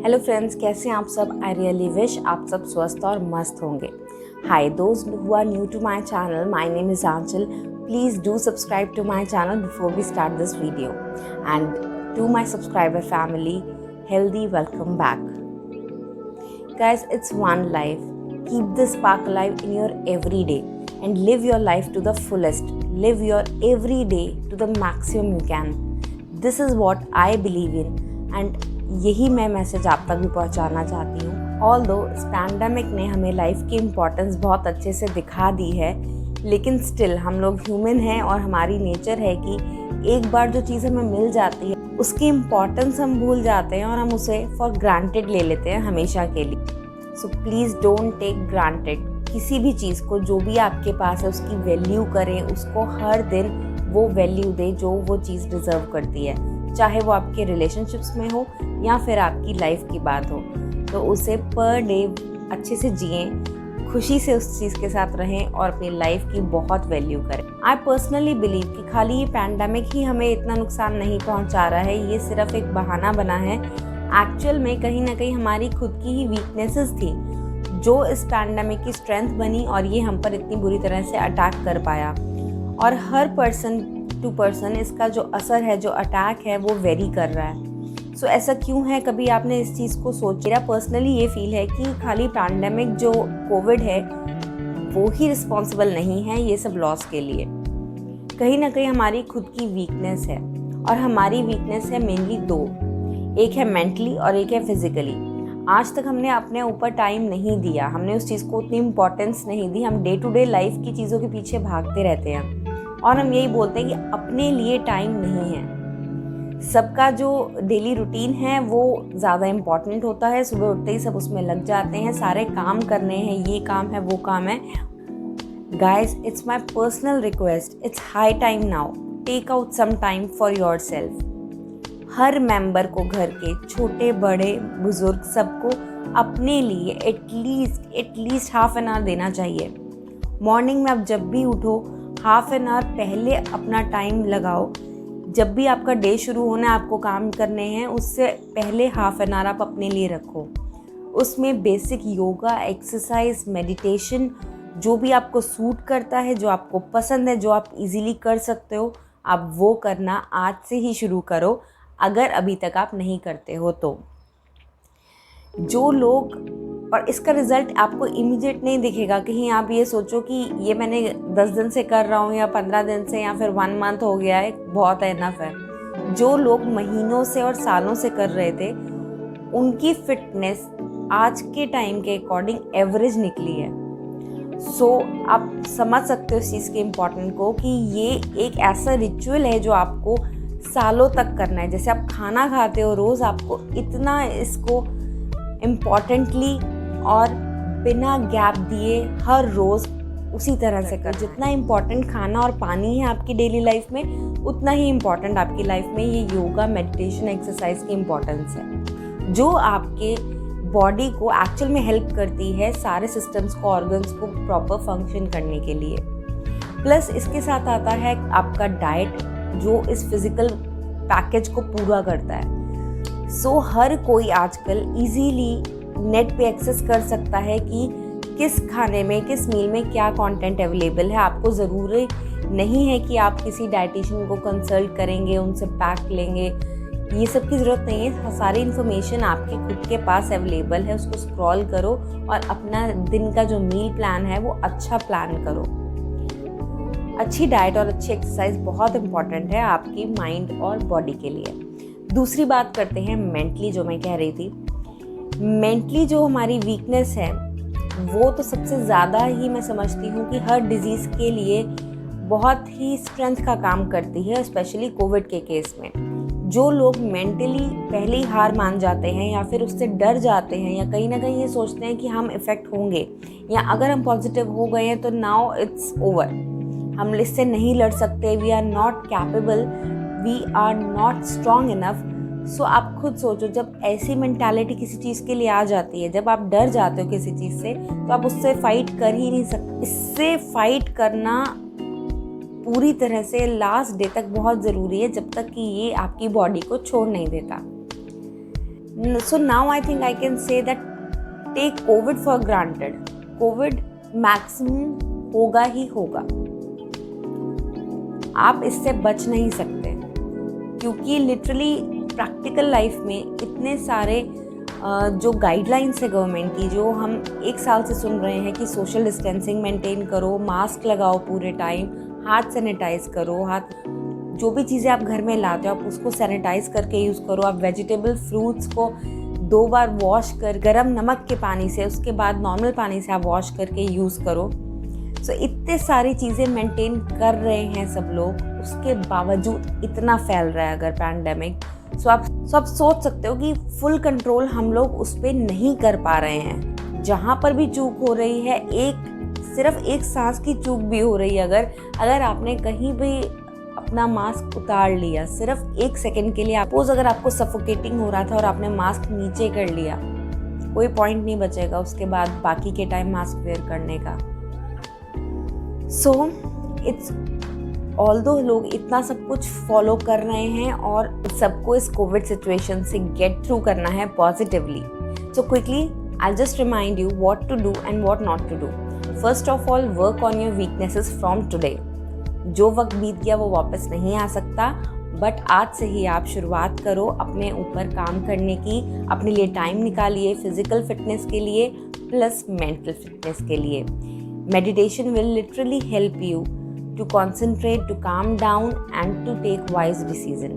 Hello friends, कैसे हैं आप सब। आई रियली विश आप सब स्वस्थ और मस्त होंगे। Hi those who are new to my channel, my name is Aanchal. Please do subscribe to my channel before we start this video. And to my subscriber family, healthy welcome back. Guys, it's one life. Keep the spark alive in your everyday and live your life to the fullest. Live your everyday to the maximum you can. This is what I believe in and यही मैं message आप तक भी पहुंचाना चाहती हूँ। Although इस pandemic ने हमें लाइफ की इम्पोर्टेंस बहुत अच्छे से दिखा दी है, लेकिन स्टिल हम लोग ह्यूमन हैं और हमारी नेचर है कि एक बार जो चीज़ हमें मिल जाती है उसकी इम्पोर्टेंस हम भूल जाते हैं और हम उसे फॉर ग्रांटेड ले लेते हैं हमेशा के लिए। So please don't take granted किसी भी चीज़ को। जो भी आपके पास है उसकी वैल्यू करें, उसको हर दिन वो वैल्यू दें जो वो चीज़ डिज़र्व करती है, चाहे वो आपके रिलेशनशिप्स में हो या फिर आपकी लाइफ की बात हो। तो उसे पर डे अच्छे से जिएं, खुशी से उस चीज़ के साथ रहें और अपनी लाइफ की बहुत वैल्यू करें। आई पर्सनली बिलीव कि खाली ये पैंडेमिक ही हमें इतना नुकसान नहीं पहुंचा रहा है, ये सिर्फ एक बहाना बना है। एक्चुअल में कहीं ना कहीं हमारी खुद की ही वीकनेसेस थी जो इस पैंडेमिक की स्ट्रेंथ बनी और ये हम पर इतनी बुरी तरह से अटैक कर पाया। और हर पर्सन टू पर्सन इसका जो असर है, जो अटैक है, वो वेरी कर रहा है। सो ऐसा क्यों है, कभी आपने इस चीज़ को सोचा? मेरा पर्सनली ये फील है कि खाली पैंडेमिक जो कोविड है वो ही रिस्पॉन्सिबल नहीं है ये सब लॉस के लिए। कहीं ना कहीं हमारी खुद की वीकनेस है और हमारी वीकनेस है मेनली दो, एक है मेंटली और एक है फिजिकली। आज तक हमने अपने ऊपर टाइम नहीं दिया, हमने उस चीज़ को उतनी इम्पोर्टेंस नहीं दी। हम डे टू डे लाइफ की चीज़ों के पीछे भागते रहते हैं और हम यही बोलते हैं कि अपने लिए टाइम नहीं है। सबका जो डेली रूटीन है वो ज़्यादा इम्पॉर्टेंट होता है, सुबह उठते ही सब उसमें लग जाते हैं, सारे काम करने हैं, ये काम है वो काम है। Guys, it's my personal request, it's high time now, take out some time for yourself. हर मेंबर को, घर के छोटे बड़े बुजुर्ग, सबको अपने लिए एटलीस्ट हाफ एन आवर देना चाहिए। मॉर्निंग में आप जब भी उठो हाफ एन आवर पहले अपना टाइम लगाओ। जब भी आपका डे शुरू होना है, आपको काम करने हैं, उससे पहले हाफ एन आवर आप अपने लिए रखो। उसमें बेसिक योगा, एक्सरसाइज, मेडिटेशन, जो भी आपको सूट करता है, जो आपको पसंद है, जो आप इजीली कर सकते हो, आप वो करना आज से ही शुरू करो, अगर अभी तक आप नहीं करते हो तो। जो लोग, और इसका रिज़ल्ट आपको इमीडिएट नहीं दिखेगा, कहीं आप ये सोचो कि ये मैंने 10 दिन से कर रहा हूँ या 15 दिन से या फिर 1 मंथ हो गया है, बहुत है, इनफ है। जो लोग महीनों से और सालों से कर रहे थे उनकी फिटनेस आज के टाइम के अकॉर्डिंग एवरेज निकली है। सो आप समझ सकते हो इस चीज़ के इम्पोर्टेंट को कि ये एक ऐसा रिचुअल है जो आपको सालों तक करना है। जैसे आप खाना खाते हो रोज़, आपको इतना इसको इम्पॉर्टेंटली और बिना गैप दिए हर रोज़ उसी तरह से कर। जितना इम्पॉर्टेंट खाना और पानी है आपकी डेली लाइफ में, उतना ही इम्पॉर्टेंट आपकी लाइफ में ये योगा, मेडिटेशन, एक्सरसाइज की इम्पोर्टेंस है, जो आपके बॉडी को एक्चुअल में हेल्प करती है सारे सिस्टम्स को, ऑर्गन्स को प्रॉपर फंक्शन करने के लिए। प्लस इसके साथ आता है आपका डाइट, जो इस फिजिकल पैकेज को पूरा करता है। सो हर कोई आजकल इजीली नेट पे एक्सेस कर सकता है कि किस खाने में, किस मील में क्या कंटेंट अवेलेबल है। आपको ज़रूरी नहीं है कि आप किसी डाइटिशियन को कंसल्ट करेंगे, उनसे पैक लेंगे, ये सब की ज़रूरत नहीं है। सारी इन्फॉर्मेशन आपके खुद के पास अवेलेबल है, उसको स्क्रॉल करो और अपना दिन का जो मील प्लान है वो अच्छा प्लान करो। अच्छी डाइट और अच्छी एक्सरसाइज बहुत इंपॉर्टेंट है आपकी माइंड और बॉडी के लिए। दूसरी बात करते हैं मेंटली, जो मैं कह रही थी। मेंटली जो हमारी वीकनेस है वो तो सबसे ज़्यादा ही मैं समझती हूँ कि हर डिजीज़ के लिए बहुत ही स्ट्रेंथ का काम करती है, स्पेशली कोविड के केस में। जो लोग मेंटली पहले ही हार मान जाते हैं या फिर उससे डर जाते हैं या कहीं ना कहीं ये सोचते हैं कि हम इफ़ेक्ट होंगे या अगर हम पॉजिटिव हो गए हैं तो नाउ इट्स ओवर, हम इससे नहीं लड़ सकते, we are not capable, we are not strong enough. So आप खुद सोचो, जब ऐसी मेंटालिटी किसी चीज़ के लिए आ जाती है, जब आप डर जाते हो किसी चीज़ से, तो आप उससे फाइट कर ही नहीं सकते। इससे फाइट करना पूरी तरह से लास्ट डे तक बहुत ज़रूरी है, जब तक कि ये आपकी बॉडी को छोड़ नहीं देता। So now I think I can say that take COVID for granted. COVID maximum होगा ही होगा, आप इससे बच नहीं सकते, क्योंकि लिटरली प्रैक्टिकल लाइफ में इतने सारे जो गाइडलाइंस है गवर्नमेंट की, जो हम 1 साल से सुन रहे हैं कि सोशल डिस्टेंसिंग मेंटेन करो, मास्क लगाओ पूरे टाइम, हाथ सैनिटाइज करो, हाथ जो भी चीज़ें आप घर में लाते हो आप उसको सैनिटाइज करके यूज़ करो, आप वेजिटेबल फ्रूट्स को 2 बार वॉश कर गर्म नमक के पानी से, उसके बाद नॉर्मल पानी से आप वॉश करके यूज़ करो। सो इतने सारी चीज़ें मेंटेन कर रहे हैं सब लोग, उसके बावजूद इतना फैल रहा है अगर पैंडेमिक। सो आप सोच सकते हो कि फुल कंट्रोल हम लोग उस पर नहीं कर पा रहे हैं। जहाँ पर भी चूक हो रही है, सिर्फ एक सांस की चूक भी हो रही है, अगर आपने कहीं भी अपना मास्क उतार लिया सिर्फ 1 सेकंड के लिए, सपोज अगर आपको सफोकेटिंग हो रहा था और आपने मास्क नीचे कर लिया, कोई पॉइंट नहीं बचेगा उसके बाद बाकी के टाइम मास्क वेयर करने का। सो इट्स ऑल्दो लोग इतना सब कुछ फॉलो कर रहे हैं और सबको इस कोविड सिचुएशन से गेट थ्रू करना है positively. So quickly I just remind you what to do and what not to do. First of all, work on your weaknesses from today. जो वक्त बीत गया वो वापस नहीं आ सकता, बट आज से ही आप शुरुआत करो अपने ऊपर काम करने की, अपने लिए टाइम निकालिए फिजिकल फिटनेस के लिए प्लस मेंटल फिटनेस के लिए। Meditation will literally help you to concentrate, to calm down and to take wise decision.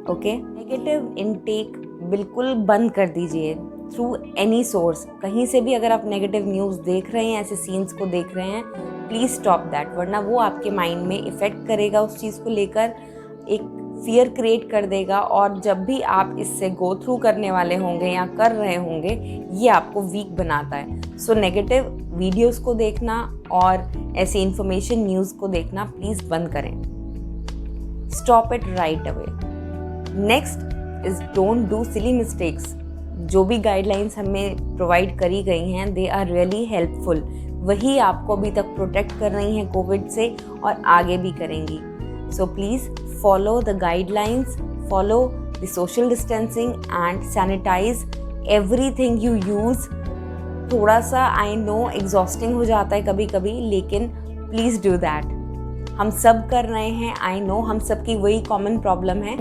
Okay, negative intake बिल्कुल बंद कर दीजिए थ्रू एनी सोर्स। कहीं से भी अगर आप नेगेटिव न्यूज़ देख रहे हैं, ऐसे सीन्स को देख रहे हैं, प्लीज़ स्टॉप दैट, वरना वो आपके माइंड में इफ़ेक्ट करेगा, उस चीज़ को लेकर एक फियर क्रिएट कर देगा, और जब भी आप इससे गो थ्रू करने वाले होंगे या कर रहे होंगे, ये आपको वीक बनाता है। सो नेगेटिव वीडियोस को देखना और ऐसी इंफॉर्मेशन न्यूज़ को देखना प्लीज़ बंद करें। Stop it right away. Next is don't do silly mistakes. जो भी गाइडलाइंस हमें प्रोवाइड करी गई हैं, दे आर रियली हेल्पफुल। वही आपको अभी तक प्रोटेक्ट कर रही हैं कोविड से और आगे भी करेंगी। So please follow the guidelines, follow the social distancing and sanitize everything you use. थोड़ा सा आई नो एग्जॉस्टिंग हो जाता है कभी कभी, लेकिन प्लीज़ डू दैट। हम सब कर रहे हैं, आई नो हम सब की वही कॉमन प्रॉब्लम है,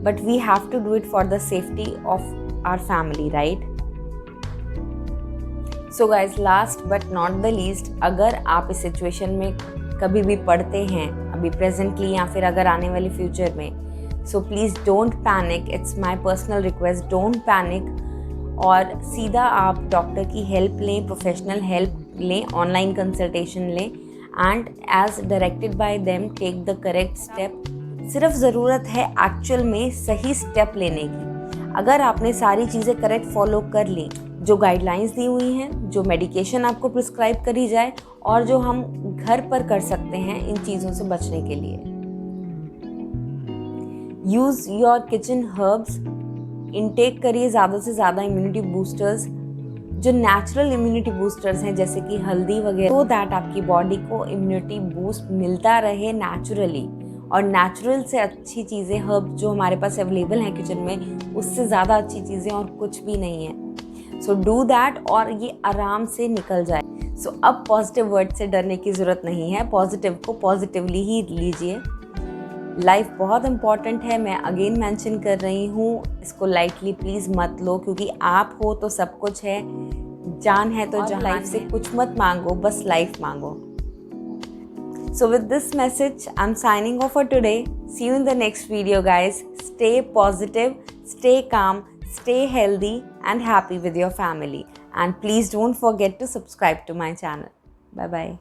but we have to do it for the safety of our family, right? So guys, last but not the least, अगर आप इस सिचुएशन में कभी भी पढ़ते हैं अभी प्रेजेंटली या फिर अगर आने वाले फ्यूचर में, so please don't panic. It's my personal request, don't panic, और सीधा आप डॉक्टर की हेल्प लें, प्रोफेशनल हेल्प लें, ऑनलाइन कंसल्टेशन लें, and as directed by them take the correct step. सिर्फ ज़रूरत है एक्चुअल में सही स्टेप लेने की। अगर आपने सारी चीज़ें करेक्ट फॉलो कर ली, जो गाइडलाइंस दी हुई हैं, जो मेडिकेशन आपको प्रिस्क्राइब करी जाए, और जो हम घर पर कर सकते हैं इन चीज़ों से बचने के लिए। Use your kitchen herbs, intake करिए ज़्यादा से ज़्यादा इम्यूनिटी बूस्टर्स, जो नेचुरल इम्यूनिटी बूस्टर्स हैं जैसे कि हल्दी वगैरह, सो दैट आपकी बॉडी को इम्यूनिटी बूस्ट मिलता रहे नेचुरली। और नेचुरल से अच्छी चीज़ें हर्ब जो हमारे पास अवेलेबल हैं किचन में, उससे ज़्यादा अच्छी चीज़ें और कुछ भी नहीं है। सो डू दैट और ये आराम से निकल जाए। सो अब पॉजिटिव वर्ड से डरने की ज़रूरत नहीं है, पॉजिटिव को पॉजिटिवली ही लीजिए। लाइफ बहुत इंपॉर्टेंट है, मैं अगेन मेंशन कर रही हूँ, इसको लाइटली प्लीज़ मत लो, क्योंकि आप हो तो सब कुछ है, जान है तो जहान। लाइफ से कुछ मत मांगो, बस लाइफ मांगो। So with this message, I'm signing off for today. See you in the next video, guys. Stay positive, stay calm, stay healthy and happy with your family. And please don't forget to subscribe to my channel. Bye-bye.